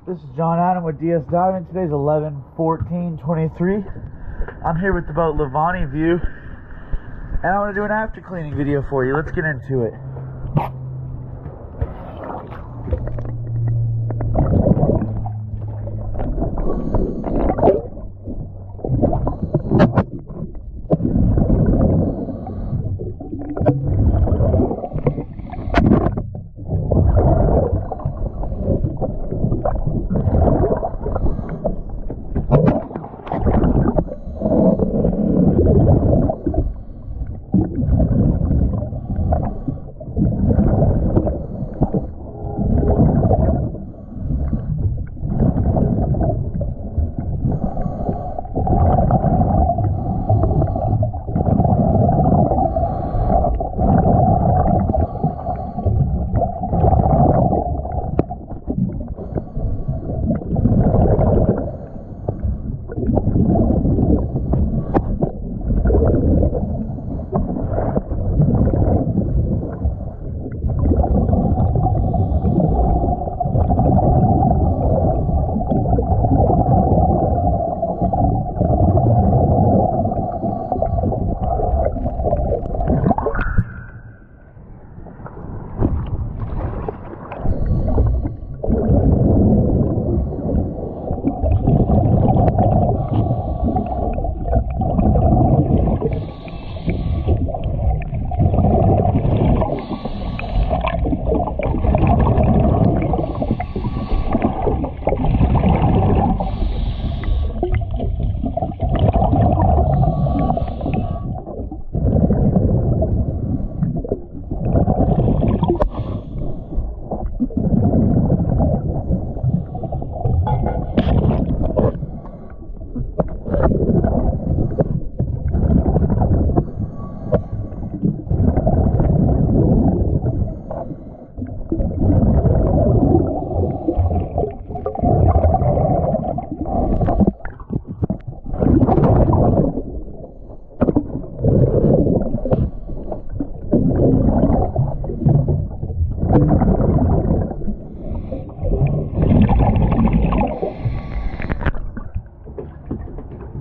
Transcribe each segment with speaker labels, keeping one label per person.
Speaker 1: This is John Adam with DS Diving. Today's 11/14/23. I'm here with the boat Bonnie Vie, and I want to do an after cleaning video for you. Let's get into it.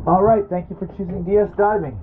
Speaker 1: Alright, thank you for choosing DS Diving.